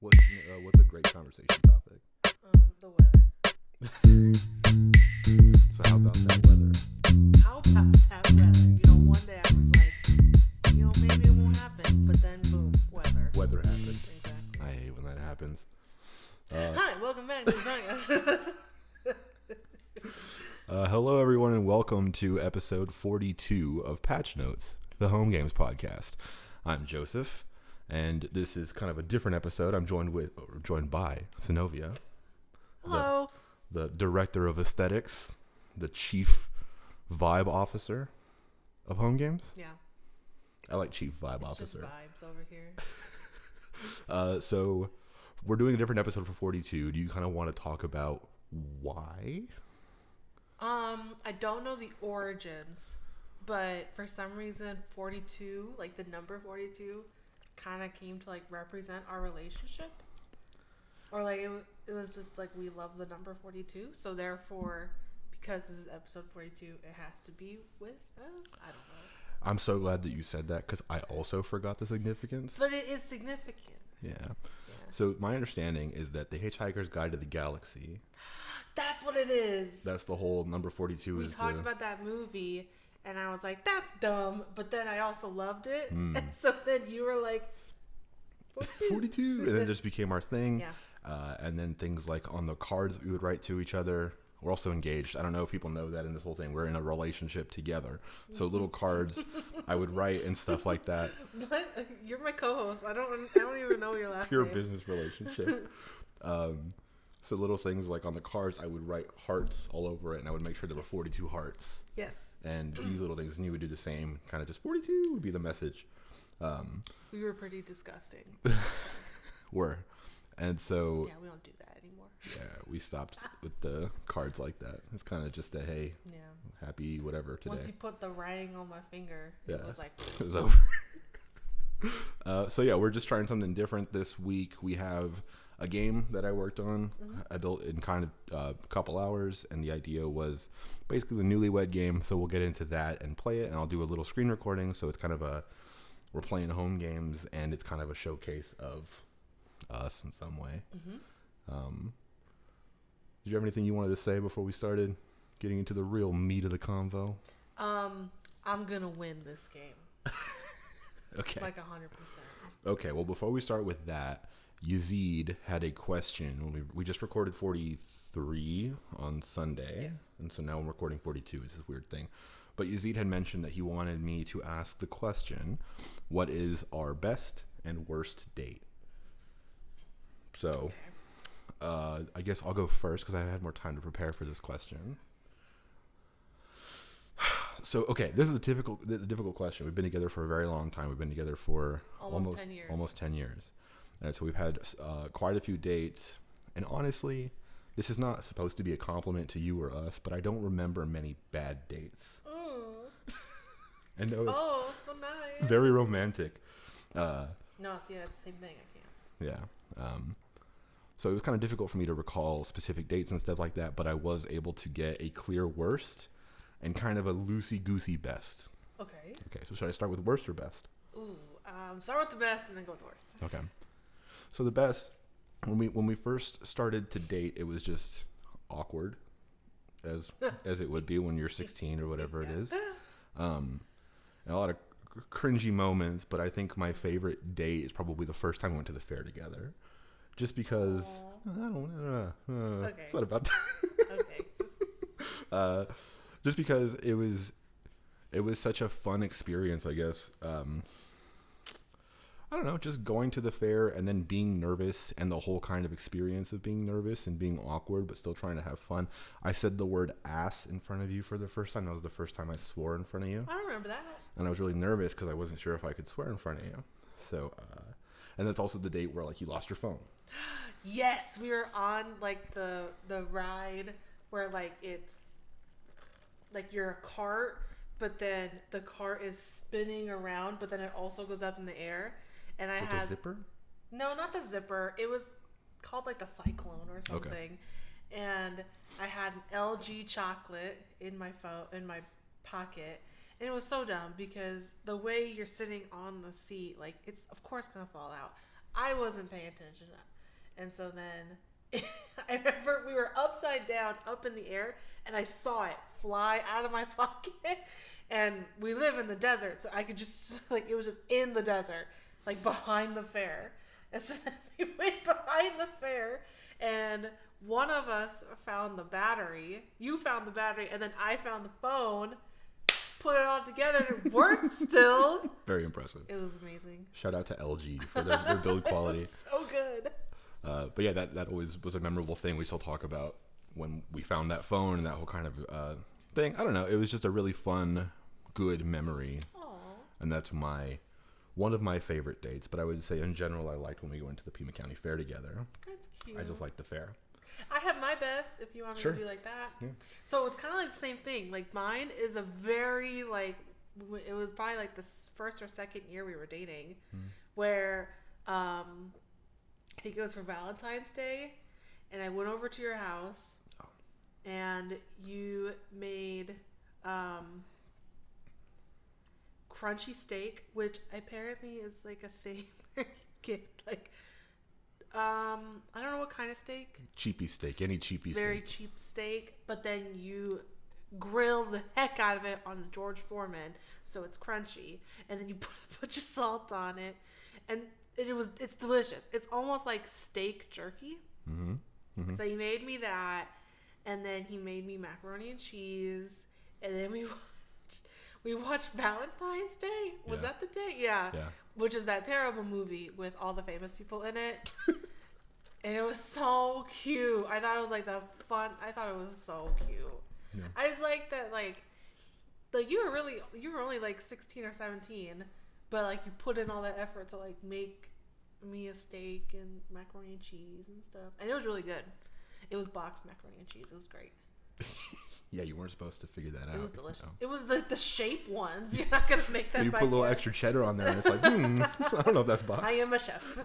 What's a great conversation topic? The weather. So how about that weather? How about that weather? One day I was like, maybe it won't happen, but then boom, weather. Weather happened. Exactly. I hate when that happens. Hi, welcome back to the Hello, everyone, and welcome to episode 42 of Patch Notes, the Home Games podcast. I'm Joseph, and this is kind of a different episode. I'm joined by Senovia. Hello. The director of aesthetics, the chief vibe officer of Home Games. Yeah. I like chief vibe It's officer. just vibes over here. So we're doing a different episode for 42. Do you kind of want to talk about why? I don't know the origins, but for some reason 42, like the number 42, kind of came to like represent our relationship. Or like it was just like we love the number 42, so therefore, because this is episode 42, it has to be with us. I don't know. I'm so glad that you said that because I also forgot the significance. But it is significant. Yeah. So my understanding is that the Hitchhiker's Guide to the Galaxy. That's what it is. That's the whole number 42. We talked about that movie, and I was like, that's dumb. But then I also loved it. And so then you were like, 42. And it just became our thing. Yeah. And then things like on the cards that we would write to each other. We're also engaged. I don't know if people know that in this whole thing. We're in a relationship together. So little cards I would write and stuff like that. What? You're my co-host. I don't even know your last Pure name. business relationship. So little things like on the cards, I would write hearts all over it, and I would make sure there were 42 hearts. Yes. And these little things, and you would do the same. Kind of just 42 would be the message. We were pretty disgusting. And so... Yeah, we don't do that anymore. Yeah, we stopped with the cards like that. It's kind of just a, hey, happy whatever today. Once you put the writing on my finger, it was like... It was over. So yeah, we're just trying something different this week. We have a game that I worked on. I built in kind of a couple hours, and the idea was basically the Newlywed Game. So we'll get into that and play it, and I'll do a little screen recording. So it's kind of we're playing home games, and it's kind of a showcase of us in some way. Did you have anything you wanted to say before we started getting into the real meat of the convo? I'm gonna win this game. Okay. Like 100%. Okay, well, before we start with that, Yazid had a question. We just recorded 43 on Sunday, Yes. And so now we're recording 42. It's this weird thing. But Yazid had mentioned that he wanted me to ask the question, what is our best and worst date? So, I guess I'll go first because I had more time to prepare for this question. So, okay, this is a difficult question. We've been together for a very long time. We've been together for almost 10 years. Almost 10 years. And so we've had quite a few dates. And honestly, this is not supposed to be a compliment to you or us, but I don't remember many bad dates. I know it's so nice. very romantic. No, see, that's the same thing. I can't. Yeah. So it was kind of difficult for me to recall specific dates and stuff like that, but I was able to get a clear worst and kind of a loosey-goosey best. Okay. Okay, so should I start with worst or best? Start with the best and then go with the worst. Okay. So the best, when we first started to date, it was just awkward, as it would be when you're 16 or whatever it is. And a lot of cringy moments, but I think my favorite date is probably the first time we went to the fair together. Just because, I don't know. Okay. It's not about that. Okay. Just because it was such a fun experience, I guess. I don't know, just going to the fair and then being nervous and the whole kind of experience of being nervous and being awkward but still trying to have fun. I said the word ass in front of you for the first time. That was the first time I swore in front of you. I don't remember that. And I was really nervous because I wasn't sure if I could swear in front of you. So, and that's also the date where like you lost your phone. Yes, we were on like the ride where like it's like you're a cart, but then the cart is spinning around, but then it also goes up in the air. And I had a zipper? No, not the zipper. It was called like the Cyclone or something. Okay. And I had an LG chocolate in my pocket, And it was so dumb because the way you're sitting on the seat, like, it's of course gonna fall out. I wasn't paying attention. And so then I remember we were upside down, up in the air, and I saw it fly out of my pocket. And we live in the desert, so I could just, like, it was just in the desert, like, behind the fair. And so then we went behind the fair, and one of us found the battery. You found the battery, and then I found the phone, put it all together, and it worked still. Very impressive. It was amazing. Shout out to LG for their build quality. It was so good. But yeah, that always was a memorable thing we still talk about when we found that phone and that whole kind of thing. I don't know. It was just a really fun, good memory. Aww. And that's one of my favorite dates. But I would say in general, I liked when we went to the Pima County Fair together. That's cute. I just liked the fair. I have my best if you want me Sure. to be like that. Yeah. So it's kind of like the same thing. Like mine is a very like, it was probably like the first or second year we were dating, where I think it was for Valentine's Day, and I went over to your house, and you made crunchy steak, which apparently is like a steak where you get like I don't know what kind of steak. Cheapy steak, any cheapy Very steak. cheap steak, but then you grill the heck out of it on the George Foreman, so it's crunchy, and then you put a bunch of salt on it, and it's delicious. It's almost like steak jerky. Mm-hmm. Mm-hmm. So he made me that, and then he made me macaroni and cheese, and then we watched Valentine's Day. Was that the day? Yeah. Yeah. Which is that terrible movie with all the famous people in it. And it was so cute. I thought it was like I thought it was so cute. Yeah. I just like that, like you were only like 16 or 17, but like you put in all that effort to like make me a steak and macaroni and cheese and stuff. And it was really good. It was boxed macaroni and cheese. It was great. Yeah, you weren't supposed to figure that out. It was delicious. No. It was the shape ones. You're not going to make that You by put a little hand. extra cheddar on there, and it's like, I don't know if that's box. I am a chef.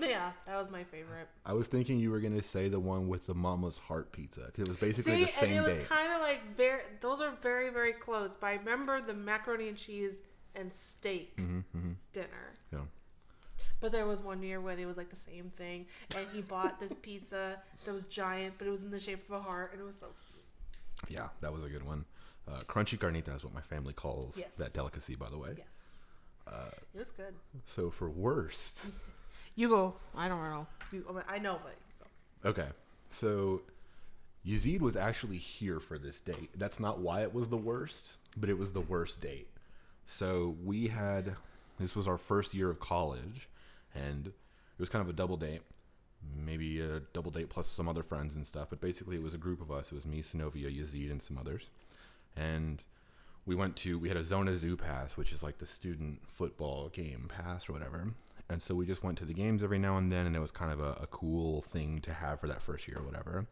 Yeah, that was my favorite. I was thinking you were going to say the one with the Mama's Heart pizza, because it was basically the same and it was day. kind of like those are very, very close. But I remember the macaroni and cheese and steak dinner. Yeah. But there was one year when it was like the same thing, and he bought this pizza that was giant, but it was in the shape of a heart, and it was so cute. Yeah, that was a good one. Crunchy carnita is what my family calls that delicacy, by the way. Yes. It was good. So for worst. You go. I don't know. I know, but you go. Okay. So Yazid was actually here for this date. That's not why it was the worst, but it was the worst date. So this was our first year of college, and it was kind of a double date. Maybe a double date plus some other friends and stuff. But basically it was a group of us. It was me, Senovia, Yazid, and some others. And we had a Zona Zoo pass, which is like the student football game pass or whatever. And so we just went to the games every now and then, and it was kind of a cool thing to have for that first year or whatever.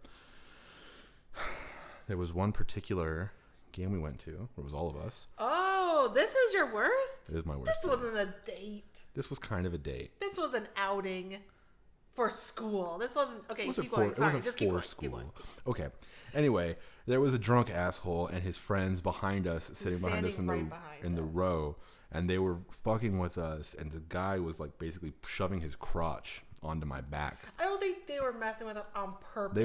There was one particular game we went to, where it was all of us. Oh, this is your worst? It is my worst. This wasn't a date. This was kind of a date. This was an outing for school. This wasn't... Okay, It keep going. Sorry, wasn't just keep for going. school. Keep going. Okay. Anyway, there was a drunk asshole and his friends behind us, sitting behind us in the row, and they were fucking with us, and the guy was like basically shoving his crotch onto my back. I don't think they were messing with us on purpose. They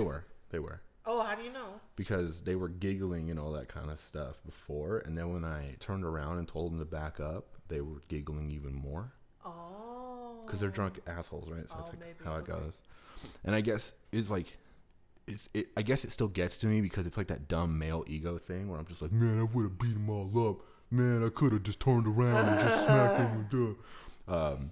were. Oh, how do you know? Because they were giggling and all that kind of stuff before, and then when I turned around and told them to back up, they were giggling even more. Oh. Because they're drunk assholes, right? So that's like maybe. how it goes. And I guess I guess it still gets to me because it's like that dumb male ego thing where I'm just like, man, I would have beat them all up. Man, I could have just turned around and just smacked them.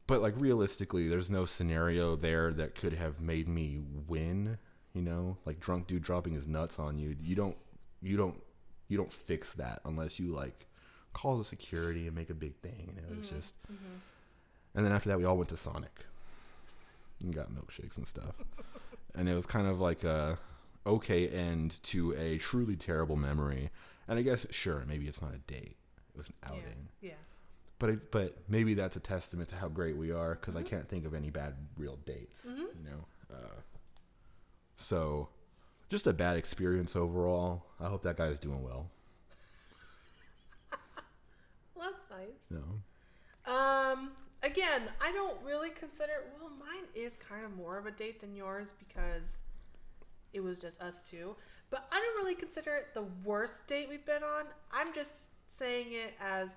But like realistically, there's no scenario there that could have made me win. You know, like drunk dude dropping his nuts on you. You don't fix that unless you like call the security and make a big thing. And it was just. And then after that, we all went to Sonic and got milkshakes and stuff. And it was kind of like a okay end to a truly terrible memory. And I guess, sure, maybe it's not a date. It was an outing. Yeah. But maybe that's a testament to how great we are, because I can't think of any bad real dates, you know? So, just a bad experience overall. I hope that guy's doing well. Well, that's nice. No. Again, again, I don't really consider. Well, mine is kind of more of a date than yours because it was just us two. But I don't really consider it the worst date we've been on. I'm just saying it as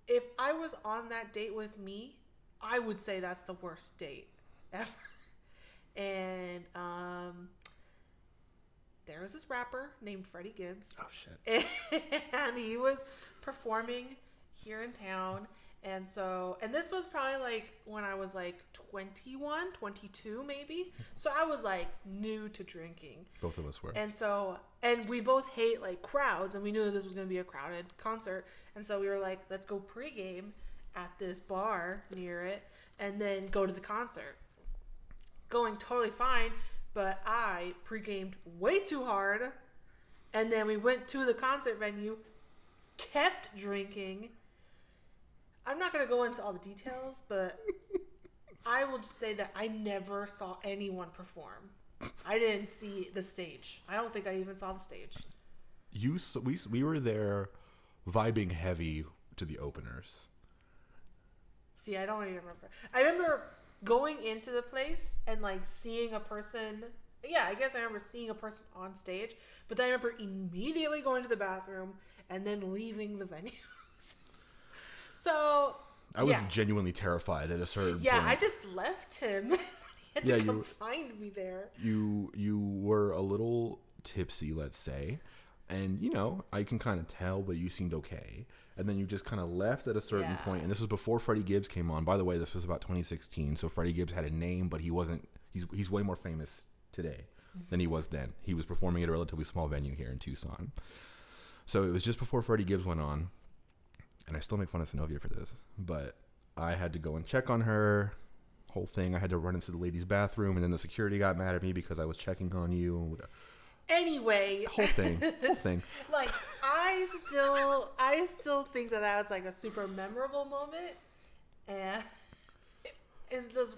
if I was on that date with me, I would say that's the worst date ever. And there was this rapper named Freddie Gibbs. Oh shit! And he was performing here in town. And this was probably like when I was like 21, 22 maybe. So I was like new to drinking. Both of us were. And we both hate like crowds, and we knew this was going to be a crowded concert. And so we were like, let's go pregame at this bar near it and then go to the concert. Going totally fine, but I pregamed way too hard. And then we went to the concert venue, kept drinking. I'm not going to go into all the details, but I will just say that I never saw anyone perform. I didn't see the stage. I don't think I even saw the stage. We were there vibing heavy to the openers. See, I don't even remember. I remember going into the place and like seeing a person. Yeah, I guess I remember seeing a person on stage, but then I remember immediately going to the bathroom and then leaving the venue. So I was genuinely terrified at a certain point. Yeah, I just left him. He had to come find me there. You were a little tipsy, let's say, and I can kind of tell, but you seemed okay. And then you just kind of left at a certain point, and this was before Freddie Gibbs came on. By the way, this was about 2016, so Freddie Gibbs had a name, but he wasn't. He's way more famous today than he was then. He was performing at a relatively small venue here in Tucson. So it was just before Freddie Gibbs went on. And I still make fun of Senovia for this, but I had to go and check on her. Whole thing. I had to run into the ladies' bathroom, and then the security got mad at me because I was checking on you. Anyway, whole thing. Like I still think that was like a super memorable moment, and it's just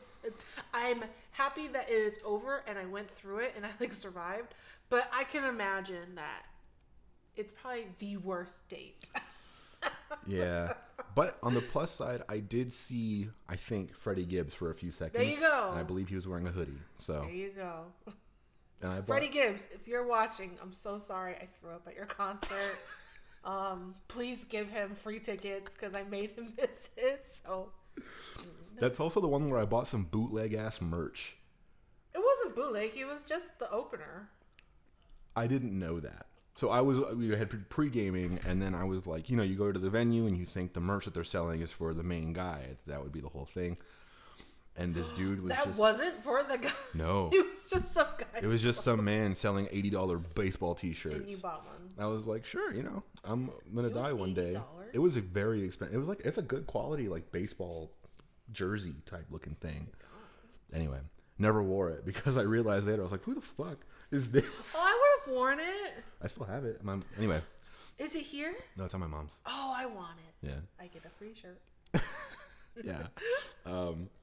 I'm happy that it is over and I went through it and I like survived. But I can imagine that it's probably the worst date. Yeah, but on the plus side, I did see, I think, Freddie Gibbs for a few seconds. There you go. And I believe he was wearing a hoodie. So there you go. And Freddie Gibbs, if you're watching, I'm so sorry I threw up at your concert. Please give him free tickets because I made him miss it. So that's also the one where I bought some bootleg ass merch. It wasn't bootleg. It was just the opener. I didn't know that. So we had pre-gaming, and then I was like, you go to the venue and you think the merch that they're selling is for the main guy. That would be the whole thing. And this dude was wasn't for the guy. No. It was just some guy. It was just some man selling $80 baseball t-shirts. And you bought one. I was like, sure, I'm going to die one day. $80? It was a very expensive. It was like, it's a good quality, like baseball jersey type looking thing. Anyway, never wore it because I realized later, I was like, who the fuck is this? Oh, I would have worn it. I still have it. Anyway. Is it here? No, it's at my mom's. Oh, I want it. Yeah. I get a free shirt. Yeah.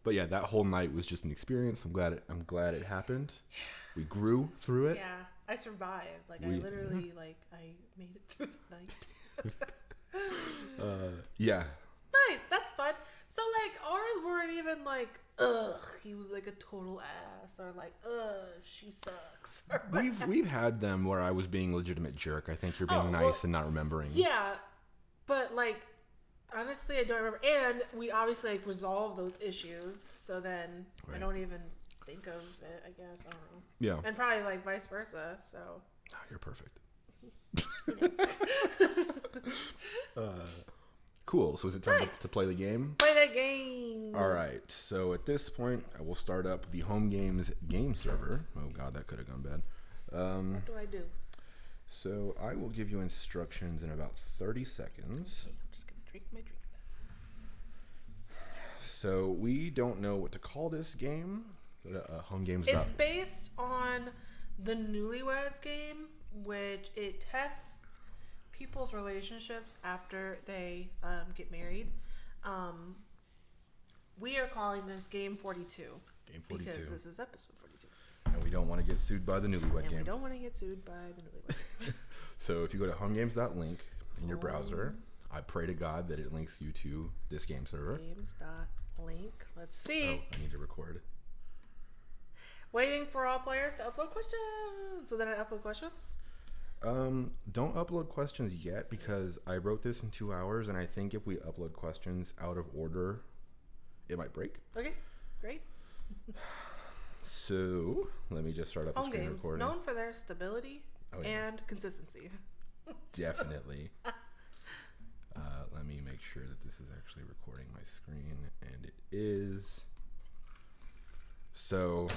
But yeah, that whole night was just an experience. I'm glad it happened. We grew through it. Yeah. I survived. Like I literally I made it through the night. Yeah. Nice. That's fun. So like ours weren't even like, ugh, he was like a total ass, or like, ugh, she sucks. We've had them where I was being a legitimate jerk. I think you're being nice and not remembering. Yeah, but like honestly, I don't remember. And we obviously like resolved those issues, so then I don't even think of it. I guess I don't know. Yeah, and probably like vice versa. So you're perfect. Cool. So is it time to play the game? Play the game. All right. So at this point, I will start up the home games game server. Oh God, that could have gone bad. What do I do? So I will give you instructions in about 30 seconds. Okay, I'm just gonna drink my drink then. So we don't know what to call this game. Home games. It's based on the Newlywed Game, which it tests people's relationships after they get married. We are calling this Game 42. Game 42. Because this is episode 42. And we don't want to get sued by the Newlywed Game. We don't want to get sued by the Newlywed Game. So if you go to homegames.link in your browser, I pray to God that it links you to this game server. Games.link. Let's see. Oh, I need to record. Waiting for all players to upload questions. So then I upload questions? Don't upload questions yet because I wrote this in 2 hours, and I think if we upload questions out of order, it might break. Okay, great. So let me just start up the Home screen games, recording. known for their stability and consistency. Definitely. Let me make sure that this is actually recording my screen, and it is. So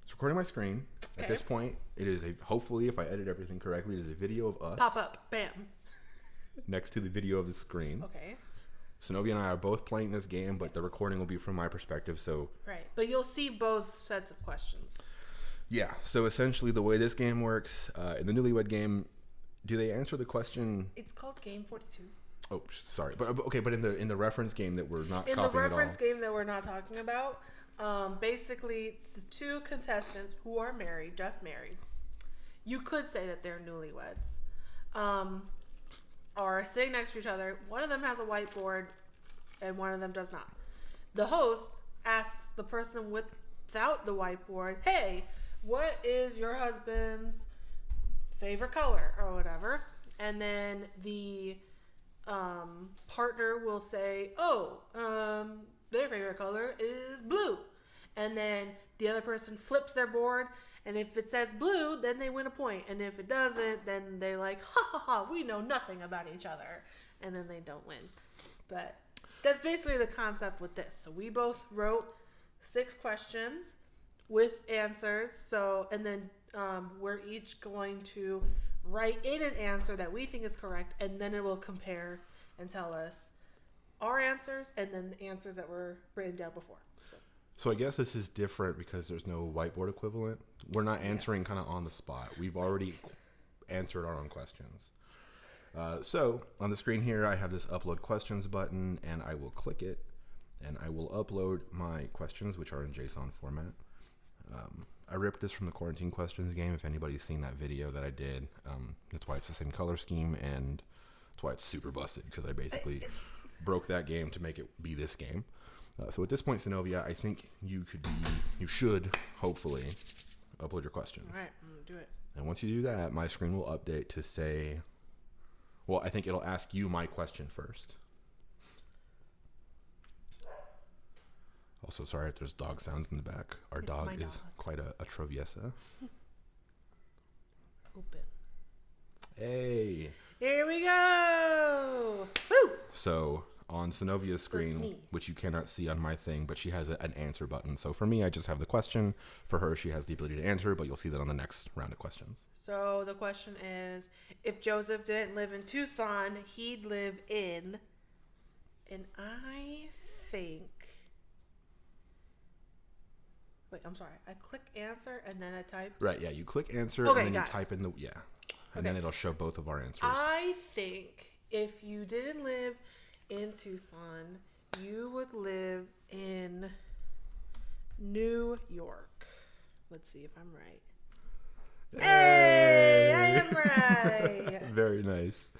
it's recording my screen. Okay. At this point, it is hopefully, if I edit everything correctly, it is a video of us. Pop up, bam. Next to the video of the screen. Okay. Senovia and I are both playing this game, but the recording will be from my perspective. So right, but you'll see both sets of questions. Yeah. So essentially, the way this game works in the Newlywed Game, do they answer the question? It's called Game 42. Oh, sorry, but okay, but in the reference game that we're not in copying the reference at all. game that we're not talking about, basically the two contestants who are married, just married, you could say that they're newlyweds, are sitting next to each other. One of them has a whiteboard, and one of them does not. The host asks the person without the whiteboard, "Hey, what is your husband's favorite color?" or whatever, and then the partner will say, their favorite color is blue, and then the other person flips their board, and if it says blue, then they win a point, and if it doesn't, then they're like, ha ha ha, we know nothing about each other, and then they don't win. But that's basically the concept with this. So we both wrote 6 questions with answers, and then we're each going to write in an answer that we think is correct, and then it will compare and tell us our answers and then the answers that were written down before. So I guess this is different because there's no whiteboard equivalent. We're not answering kind of on the spot. We've already answered our own questions. So on the screen here, I have this upload questions button, and I will click it, and I will upload my questions, which are in JSON format. I ripped this from the Quarantine Questions game. If anybody's seen that video that I did, that's why it's the same color scheme, and that's why it's super busted, because I basically broke that game to make it be this game. So at this point, Senovia, I think you should hopefully upload your questions. All right, I'm going to do it. And once you do that, my screen will update to say, well, I think it'll ask you my question first. Also, sorry if there's dog sounds in the back. Our dog is quite a traviesa. Open. Hey. Here we go. Woo! So on Senovia's screen, which you cannot see on my thing, but she has an answer button. So for me, I just have the question. For her, she has the ability to answer, but you'll see that on the next round of questions. So the question is, if Joseph didn't live in Tucson, he'd live in, and I think... Wait, I'm sorry. I click answer and then I type. Right, yeah. You click answer and then you type in the and then it'll show both of our answers. I think if you didn't live in Tucson, you would live in New York. Let's see if I'm right. Hey, I am right. Very nice.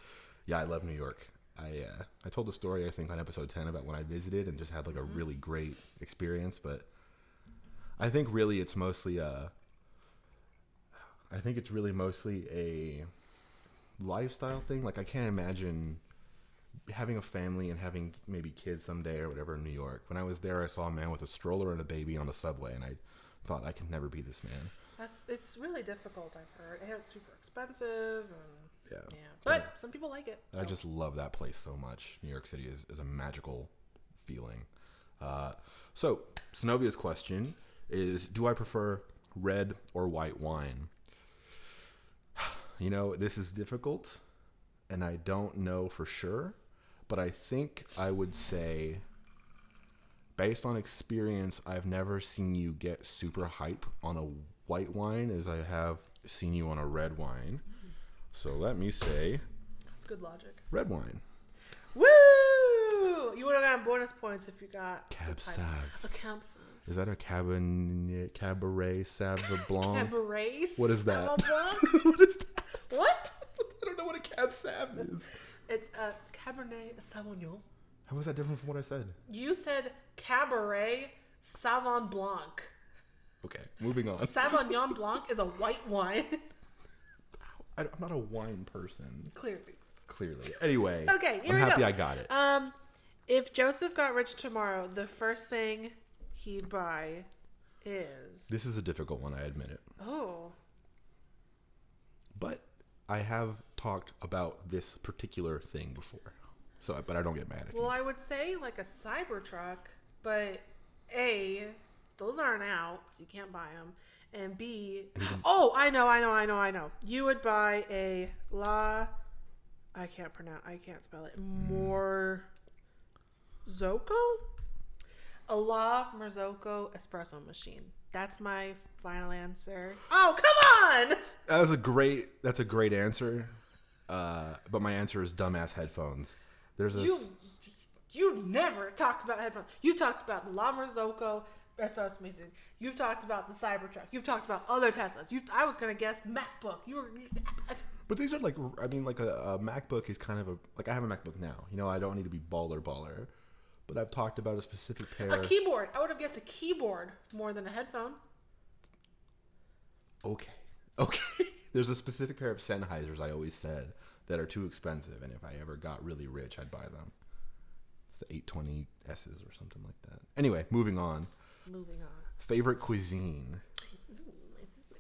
Yeah, I love New York. I told the story, I think, on episode 10 about when I visited and just had like a really great experience, but I think really it's mostly a lifestyle thing. Like, I can't imagine having a family and having maybe kids someday or whatever in New York. When I was there, I saw a man with a stroller and a baby on the subway, and I thought, I can never be this man. It's really difficult, I've heard. And it's super expensive. And, yeah. But some people like it. So. I just love that place so much. New York City is a magical feeling. So, Senovia's question is, do I prefer red or white wine? You know, this is difficult, and I don't know for sure, but I think I would say, based on experience, I've never seen you get super hype on a white wine as I have seen you on a red wine. So let me say... That's good logic. Red wine. Woo! You would have gotten bonus points if you got... Cab Sav. A Cab Sav. Is that a Cabernet Sauv Blanc? Cabaret? What is that? Sauv Blanc? What is that? What? I don't know what a Cab Sav is. It's a Cabernet Sauvignon. How was that different from what I said? You said Cabaret Sauvignon Blanc. Okay, moving on. Sauvignon Blanc is a white wine. I'm not a wine person. Clearly. Anyway. Okay, here I'm we happy go. I got it. If Joseph got rich tomorrow, the first thing he'd buy is... This is a difficult one, I admit it. Oh. But I have talked about this particular thing before. But I don't get mad at you. Well, I would say like a Cybertruck, but A, those aren't out, so you can't buy them. And B, I know. You would buy a I can't spell it. Morzocco? A La Marzocco espresso machine. That's my final answer. Oh, come on! That's a great answer. But my answer is dumbass headphones. You never talked about headphones. You talked about the La Marzocco espresso machine. You've talked about the Cybertruck. You've talked about other Teslas. I was gonna guess MacBook. But these are like a MacBook is kind of I have a MacBook now. I don't need to be baller. But I've talked about a specific pair. A keyboard. I would have guessed a keyboard more than a headphone. Okay. There's a specific pair of Sennheisers I always said that are too expensive, and if I ever got really rich, I'd buy them. It's the 820S's or something like that. Anyway, moving on. Favorite cuisine.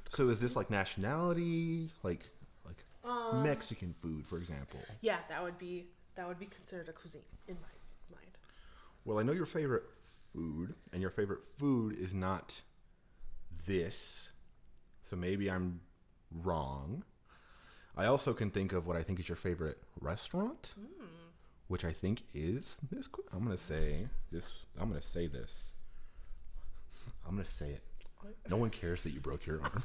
So is this like nationality, like Mexican food, for example? Yeah, that would be considered a cuisine in my mind. Well, I know your favorite food, and your favorite food is not this, so maybe I'm wrong. I also can think of what I think is your favorite restaurant, which I think is this. I'm gonna say this. I'm gonna say it. No one cares that you broke your arm.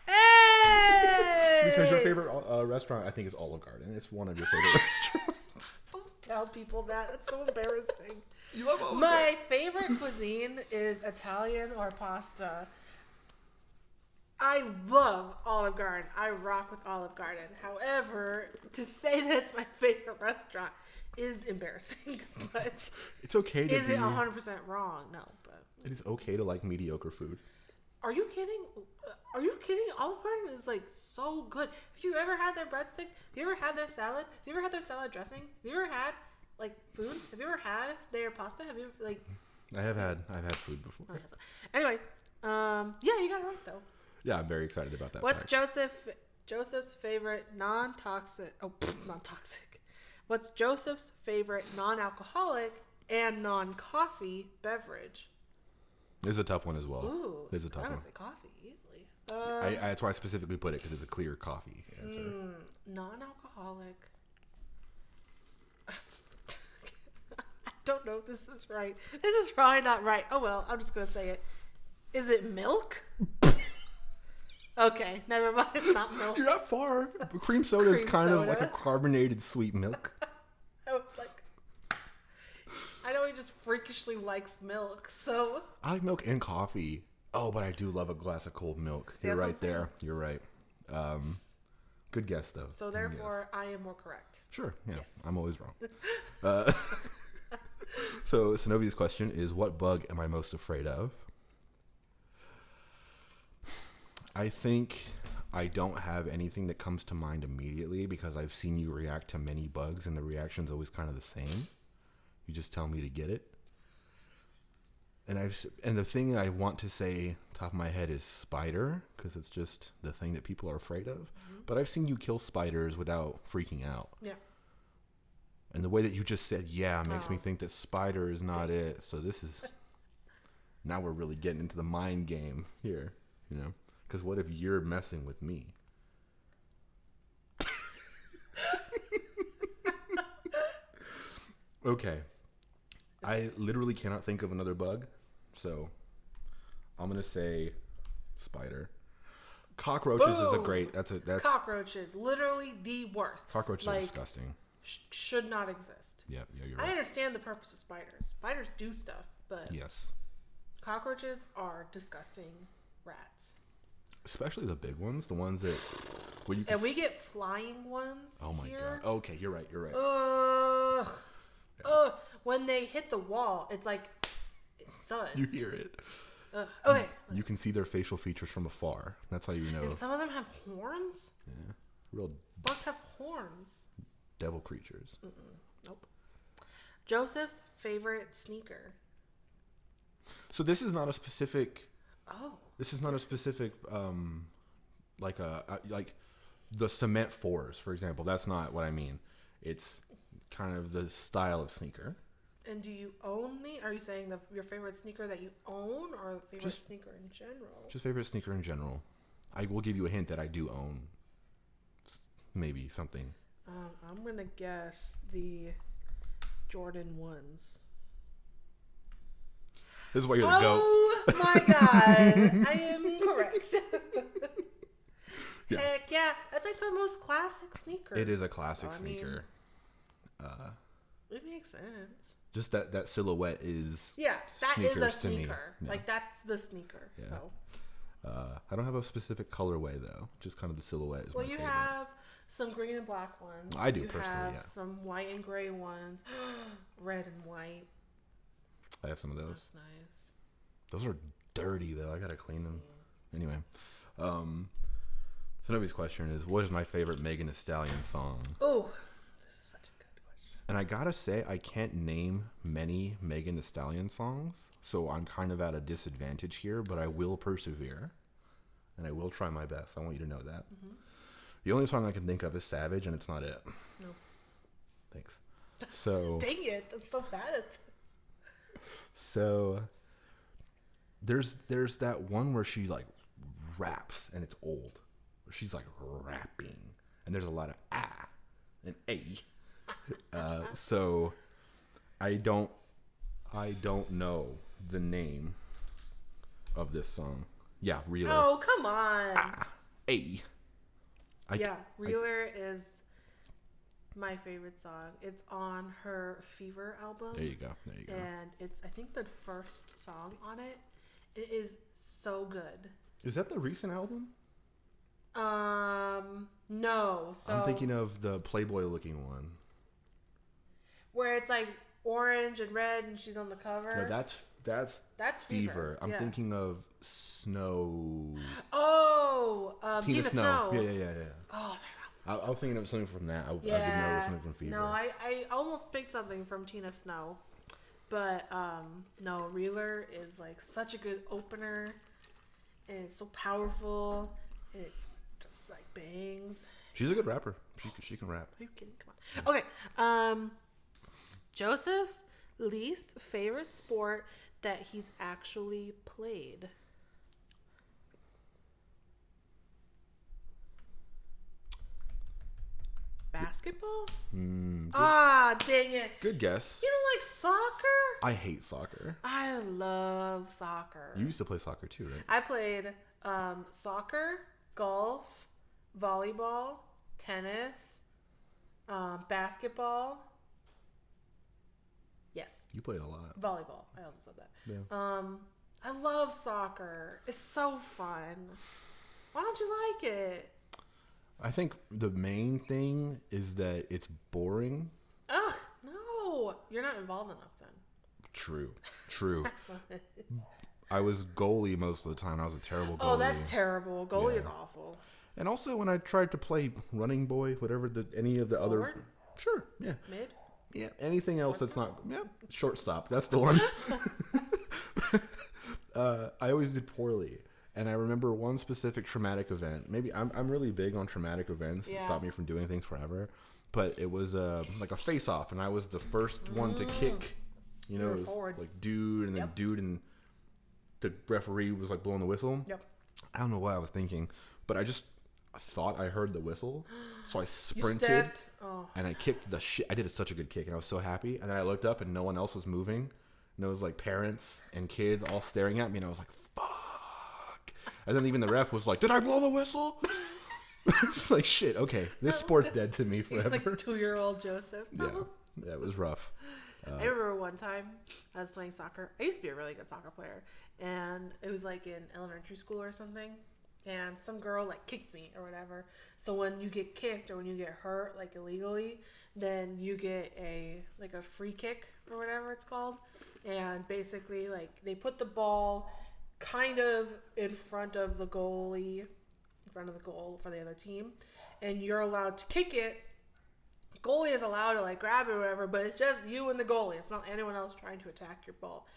Hey! Because your favorite restaurant, I think, is Olive Garden. It's one of your favorite restaurants. Don't tell people that. That's so embarrassing. You love Olive Garden. My favorite cuisine is Italian or pasta. I love Olive Garden. I rock with Olive Garden. However, to say that it's my favorite restaurant is embarrassing. But it's okay to Is it 100% wrong? No, but it is okay to like mediocre food. Are you kidding? Olive Garden is like so good. Have you ever had their breadsticks? Have you ever had their salad? Have you ever had their salad dressing? Have you ever had like food? Have you ever had their pasta? Have you like? I've had food before. Okay, so, anyway, yeah, you got it right though. Yeah, I'm very excited about that. What's Joseph's favorite non-toxic? Non-toxic. What's Joseph's favorite non-alcoholic and non-coffee beverage? This is a tough one as well. Ooh, this is a tough one. I would say coffee easily. That's why I specifically put it because it's a clear coffee answer. Non-alcoholic. I don't know if this is right. This is probably not right. Oh well, I'm just gonna say it. Is it milk? Okay, never mind. It's not milk. You're not far. Cream soda is kind of like a carbonated sweet milk. I was like, I know he just freakishly likes milk, so. I like milk and coffee. Oh, but I do love a glass of cold milk. See, you're right there. You're right. Good guess, though. So therefore, I am more correct. Sure. Yeah. Yes. I'm always wrong. So Senovia's question is, what bug am I most afraid of? I think I don't have anything that comes to mind immediately because I've seen you react to many bugs and the reaction's always kind of the same. You just tell me to get it. And the thing I want to say top of my head is spider because it's just the thing that people are afraid of. Mm-hmm. But I've seen you kill spiders without freaking out. Yeah. And the way that you just said, yeah, makes me think that spider is not it. So this is, now we're really getting into the mind game here, you know? Because what if you're messing with me? Okay. I literally cannot think of another bug. So I'm going to say spider. Cockroaches is a great, that's cockroaches, literally the worst. Cockroaches are disgusting. Should not exist. Yeah, you're right. I understand the purpose of spiders. Spiders do stuff, but yes, cockroaches are disgusting rats. Especially the big ones, the ones that Well, you and we get flying ones. Oh my here. god. Okay, you're right. You're right. Ugh. Yeah. Ugh. When they hit the wall, it's like it suds. You hear it. Ugh. Okay. You can see their facial features from afar. That's how you know. And some of them have horns. Yeah. Real Bugs have horns. devil creatures. Nope. Joseph's favorite sneaker. So this is not a specific. Oh. This is not a specific. Like the cement fours, for example. That's not what I mean. It's kind of the style of sneaker. And do you own the? Are you saying your favorite sneaker that you own, or the favorite sneaker in general? Just favorite sneaker in general. I will give you a hint that I do own maybe something. I'm gonna guess the Jordan 1s. This is why you're the GOAT. Oh my god, I am correct. Yeah. Heck yeah, that's like the most classic sneaker. It is a classic So, sneaker. It makes sense. Just that silhouette is. Yeah, that is a sneakers to me. sneaker. Yeah. Like that's the sneaker. Yeah. So. I don't have a specific colorway though. Just kind of the silhouette is Well, my you favorite. have some green and black ones. I do you personally, have yeah. some white and gray ones. Red and white. I have some of those. That's nice. Those are dirty though. I gotta clean them. Anyway, Zenobia's question is, what is my favorite Megan Thee Stallion song? Oh, this is such a good question. And I gotta say, I can't name many Megan Thee Stallion songs, so I'm kind of at a disadvantage here, but I will persevere, and I will try my best. I want you to know that. Mm-hmm. The only song I can think of is Savage, and it's not it. No. Thanks. So... Dang it, I'm so bad at this. So... There's that one where she, like, raps, and it's old. She's, like, rapping, and there's a lot of and a. So I don't know the name of this song. Yeah, Reeler. Oh, come on. Reeler is my favorite song. It's on her Fever album. There you go. And it's, I think, the first song on it. It is so good. Is that the recent album? No. So I'm thinking of the Playboy looking one. Where it's like orange and red and she's on the cover. No, that's Fever. I'm thinking of Snow. Oh, Tina Snow. Yeah. Oh, I was thinking of something from that. I didn't know it was something from Fever. No, I almost picked something from Tina Snow. But no, Reeler is like such a good opener. And it's so powerful. And it just like bangs. She's a good rapper. She can rap. Are you kidding? Come on. Okay. Joseph's least favorite sport that he's actually played. Basketball? Dang it. Good guess. You don't like soccer? I hate soccer. I love soccer. You used to play soccer too, right? I played soccer, golf, volleyball, tennis, basketball. Yes. You played a lot. Volleyball. I also said that. Yeah. I love soccer. It's so fun. Why don't you like it? I think the main thing is that it's boring. Ugh, no. You're not involved enough then. True. I was goalie most of the time. I was a terrible goalie. Oh, that's terrible. Goalie is awful. And also when I tried to play running boy, whatever any of the Forward? other... Sure, yeah. Mid? Yeah, anything else that's not... Yeah, shortstop. That's the one. I always did poorly. And I remember one specific traumatic event. Maybe I'm really big on traumatic events. It stopped me from doing things forever. But it was like a face-off, and I was the first one to kick. You know, it was forward. like dude, and then dude, and the referee was like blowing the whistle. Yep. I don't know what I was thinking, but I thought I heard the whistle. So I sprinted, You stepped. Oh. and I kicked the shit. I did such a good kick, and I was so happy. And then I looked up, and no one else was moving. And it was like parents and kids all staring at me, and I was like, fuck. And then even the ref was like, did I blow the whistle? It's like, shit, okay. This sport's dead to me forever. Like 2-year-old Joseph. Yeah, it was rough. I remember one time I was playing soccer. I used to be a really good soccer player. And it was like in elementary school or something. and some girl like kicked me or whatever. So when you get kicked or when you get hurt like illegally, then you get a free kick or whatever it's called. And basically like they put the ball kind of in front of the goalie, in front of the goal for the other team, and you're allowed to kick it. Goalie is allowed to like grab it or whatever, but it's just you and the goalie. It's not anyone else trying to attack your ball.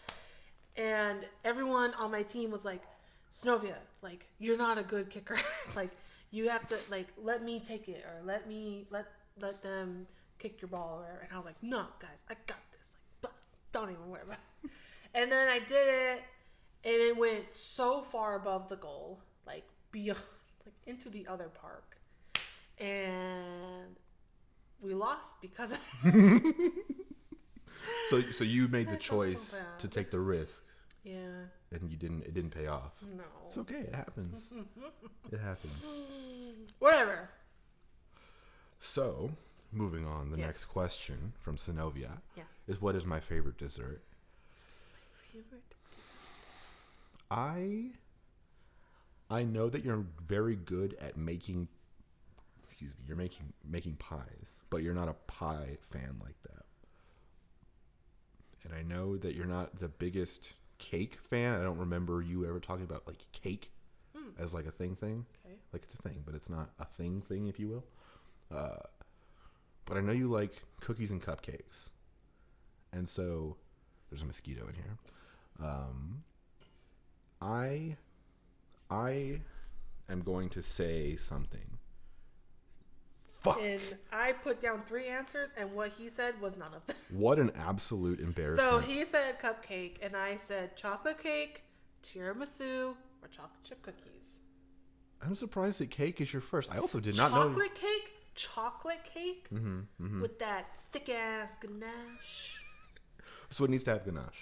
And everyone on my team was like, Senovia, like, you're not a good kicker. Like, you have to, like, let me take it or let them kick your ball or whatever. And I was like, no, guys, I got this. Like, don't even worry about it. And then I did it, and it went so far above the goal, like, beyond, like, into the other park. And we lost because of it. So you made the choice to take the risk. Yeah. And it didn't pay off. No. It's okay. It happens. It happens. Whatever. So, moving on, the next question from Senovia is, what is my favorite dessert? I know that you're very good at making, you're making pies, but you're not a pie fan like that. And I know that you're not the biggest cake fan. I don't remember you ever talking about like cake as like a thing. Okay. Like it's a thing, but it's not a thing, if you will. But I know you like cookies and cupcakes. And so there's a mosquito in here. I am going to say something. Fuck. And I put down 3 answers, and what he said was none of them. What an absolute embarrassment. So he said cupcake, and I said chocolate cake, tiramisu, or chocolate chip cookies. I'm surprised that cake is your first. I also did not know. Chocolate cake with that thick-ass ganache. So it needs to have ganache.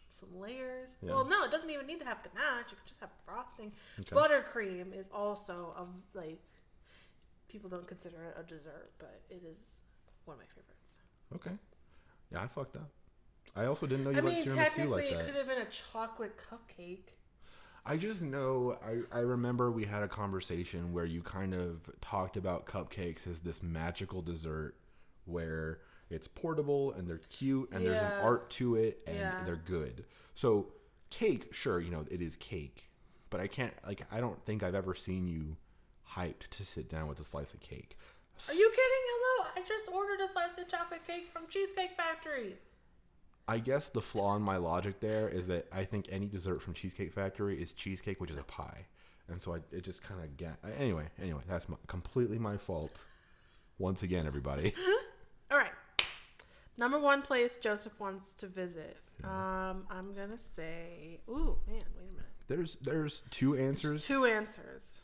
Some layers. Yeah. Well, no, it doesn't even need to have ganache. It could just have frosting. Okay. Buttercream is also people don't consider it a dessert, but it is one of my favorites. Okay. Yeah, I fucked up. I also didn't know you liked tiramisu like that. Technically, it could have been a chocolate cupcake. I just know, I remember we had a conversation where you kind of talked about cupcakes as this magical dessert where it's portable and they're cute and there's an art to it and they're good. So cake, sure, it is cake, but I don't think I've ever seen you hyped to sit down with a slice of cake. Are you kidding? Hello, I just ordered a slice of chocolate cake from Cheesecake Factory. I guess the flaw in my logic there is that I think any dessert from Cheesecake Factory is cheesecake, which is a pie. And so it just kind of anyway, that's completely my fault. Once again, everybody. All right. Number 1 place Joseph wants to visit. I'm going to say, ooh, man, wait a minute. There's 2 answers. There's 2 answers.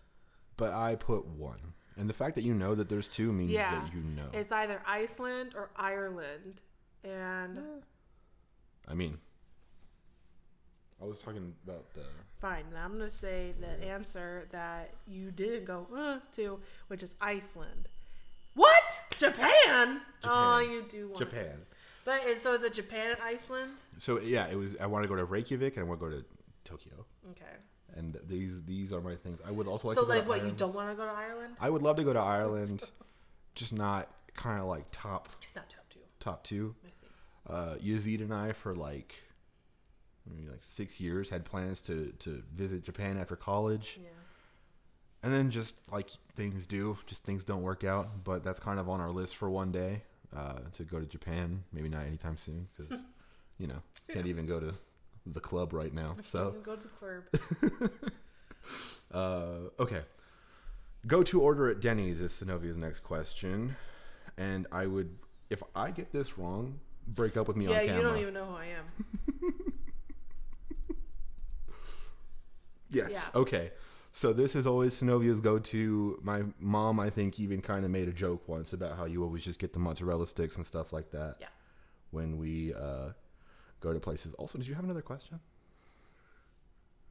But I put 1. And the fact that you know that there's 2 means that you know. It's either Iceland or Ireland. And I mean, I was talking about the... Fine. Now I'm going to say the answer that you didn't go to, which is Iceland. What? Japan? Oh, you do want Japan. But so is it Japan and Iceland? So yeah, it was. I want to go to Reykjavik and I want to go to Tokyo. Okay. And these are my things. I would also like to go to Ireland. So like, what, you don't want to go to Ireland? I would love to go to Ireland, just not kind of like top. It's not top 2. Top 2. I see. Yazid and I for like 6 years had plans to visit Japan after college. Yeah. And then just like things don't work out. But that's kind of on our list for one day to go to Japan. Maybe not anytime soon because, can't even go to the club right now. So go to the club. Okay. Go to order at Denny's is Senovia's next question. And I would, if I get this wrong, break up with me on camera. Yeah, you don't even know who I am. Yes. Yeah. Okay. So this is always Senovia's go-to. My mom, I think, even kind of made a joke once about how you always just get the mozzarella sticks and stuff like that. Yeah. When we go to places. Also, did you have another question?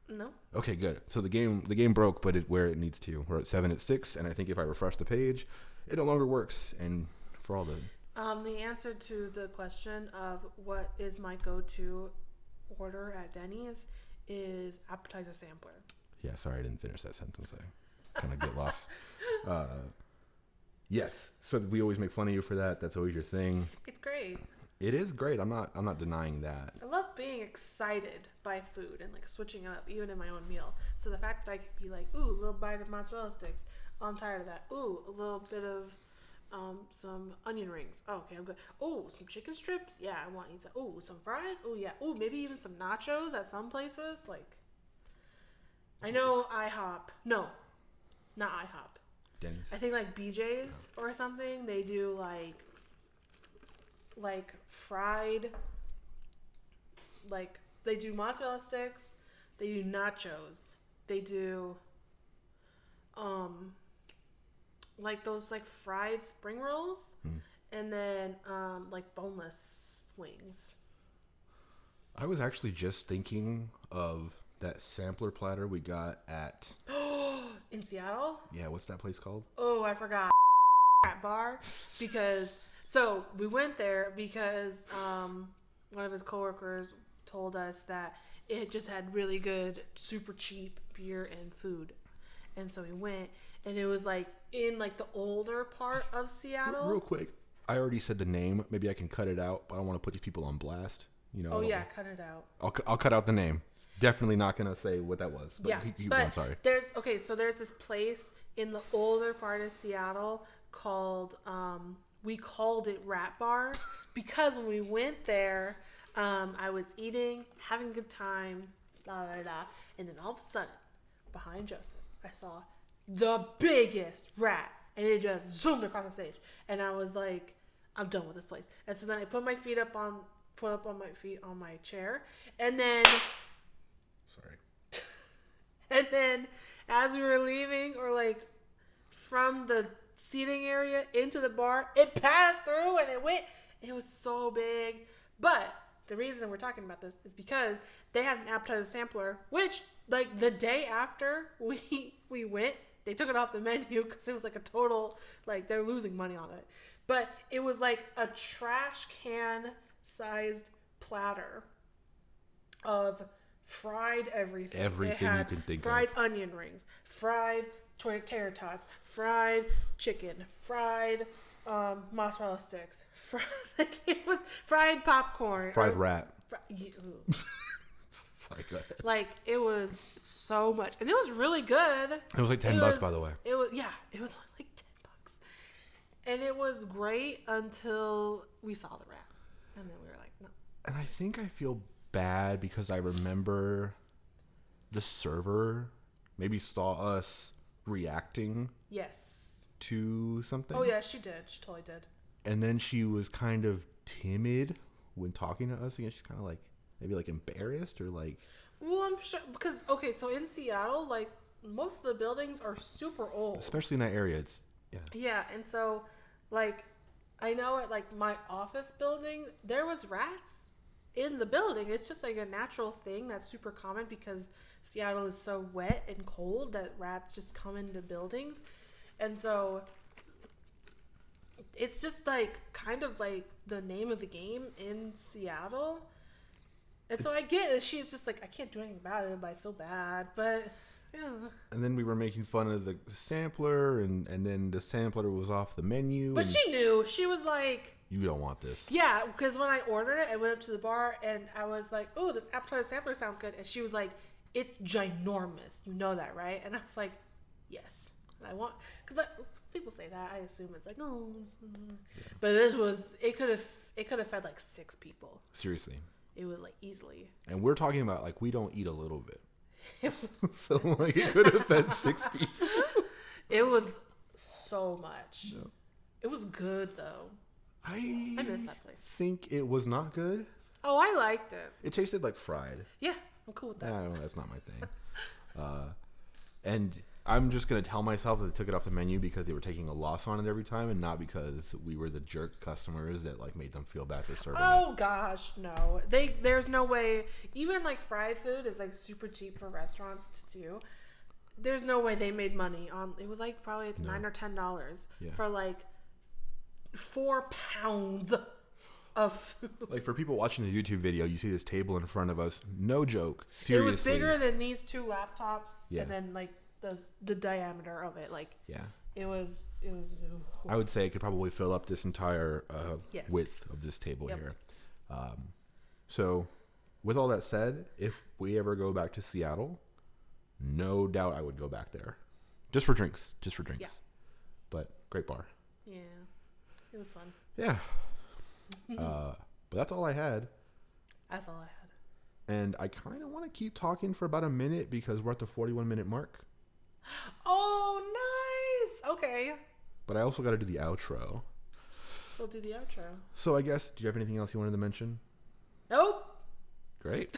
No. Okay, good. So the game broke, but where it needs to. We're at 7 at 6, and I think if I refresh the page, it no longer works. And for all the answer to the question of what is my go-to order at Denny's is appetizer sampler. Yeah, sorry, I didn't finish that sentence. I kind of get lost. Yes. So we always make fun of you for that. That's always your thing. It's great. It is great. I'm not denying that. I love being excited by food and like switching it up, even in my own meal. So the fact that I could be like, ooh, a little bite of mozzarella sticks. Oh, I'm tired of that. Ooh, a little bit of some onion rings. Oh, okay, I'm good. Oh, some chicken strips. Yeah, I want to eat some. Oh, some fries. Oh, yeah. Oh, maybe even some nachos at some places. Like, I know IHOP. No, not IHOP. Denny's. I think like BJ's or something. They do like fried, like they do mozzarella sticks. They do nachos. They do like those like fried spring rolls, and then like boneless wings. I was actually just thinking of that sampler platter we got at in Seattle. Yeah, what's that place called? Oh, I forgot. Bar, because so we went there because one of his coworkers told us that it just had really good, super cheap beer and food, and so we went, and it was like in like the older part of Seattle. Real quick, I already said the name. Maybe I can cut it out, but I don't want to put these people on blast. You know. Oh yeah, cut it out. I'll cut out the name. Definitely not gonna say what that was. But yeah, keep but going, sorry. So there's this place in the older part of Seattle called we called it Rat Bar because when we went there, I was eating, having a good time, and then all of a sudden, behind Joseph, I saw the biggest rat, and it just zoomed across the stage, and I was like, I'm done with this place. And so then I put my feet up on my feet on my chair, and then. Sorry. And then as we were leaving, or like from the seating area into the bar, it passed through and it went. It was so big. But the reason we're talking about this is because they had an appetizer sampler, which like the day after we went, they took it off the menu because it was like a total, like they're losing money on it. But it was like a trash can sized platter of fried everything. Everything you can think fried of. Fried onion rings, fried tater tots, fried chicken, fried mozzarella sticks. It was fried popcorn. Fried rat. Sorry, go ahead. Like, it was so much. And it was really good. It was like $10, by the way. It was like $10. And it was great until we saw the rat. And then we were like, no. And I think I feel bad because I remember the server maybe saw us reacting to something. Oh yeah, she did. She totally did. And then she was kind of timid when talking to us again. She's kind of like maybe like embarrassed or like. Well, I'm sure because so in Seattle, like most of the buildings are super old, especially in that area. It's yeah, and so like I know at like my office building there was rats in the building. It's just like a natural thing that's super common because Seattle is so wet and cold that rats just come into buildings. And so it's just like kind of like the name of the game in Seattle. And so I get it. She's just like, I can't do anything about it, but I feel bad. But yeah. And then we were making fun of the sampler, and then the sampler was off the menu. But she knew. She was like, you don't want this. Yeah, because when I ordered it, I went up to the bar and I was like, oh, this appetizer sampler sounds good. And she was like, it's ginormous. You know that, right? And I was like, yes. And I want, because like, people say that. I assume it's like, no. Yeah. But it could have fed like 6 people. Seriously. It was like easily. And we're talking about like, we don't eat a little bit. So like it could have fed 6 people. It was so much. Yeah. It was good though. I miss that place. Think it was not good. Oh, I liked it. It tasted like fried. Yeah, I'm cool with that. No, that's not my thing. And I'm just gonna tell myself that they took it off the menu because they were taking a loss on it every time, and not because we were the jerk customers that like made them feel bad for serving. Oh gosh, no. There's no way. Even like fried food is like super cheap for restaurants to do. There's no way they made money on. It was like probably $9 or $10 for like 4 pounds of food. Like for people watching the YouTube video, you see this table in front of us. No joke. Seriously. It was bigger than these 2 laptops. Yeah. And then like the diameter of it. Like yeah. It was. I would say it could probably fill up this entire Yes. width of this table Yep. here. So, with all that said, if we ever go back to Seattle, no doubt I would go back there, just for drinks. Yeah. But great bar. Yeah, it was fun. Yeah. But that's all I had. That's all I had. And I kind of want to keep talking for about a minute because we're at the 41-minute mark. Oh, nice. Okay. But I also got to do the outro. We'll do the outro. So I guess, do you have anything else you wanted to mention? Nope. Great.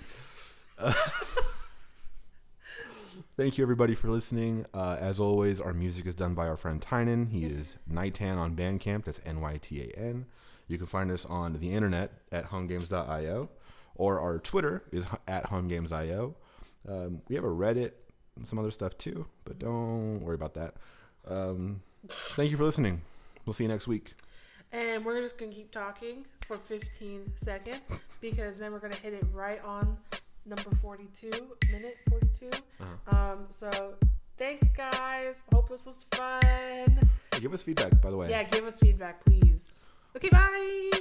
Thank you, everybody, for listening. As always, our music is done by our friend Tynan. He is Nightan on Bandcamp. That's Nytan. You can find us on the internet at homegames.io, or our Twitter is at homegames.io. We have a Reddit and some other stuff too, but don't worry about that. Thank you for listening. We'll see you next week. And we're just going to keep talking for 15 seconds because then we're going to hit it right on number 42, minute 42. So thanks, guys. Hope this was fun. Hey, give us feedback, by the way. Yeah, give us feedback, please. Okay, bye.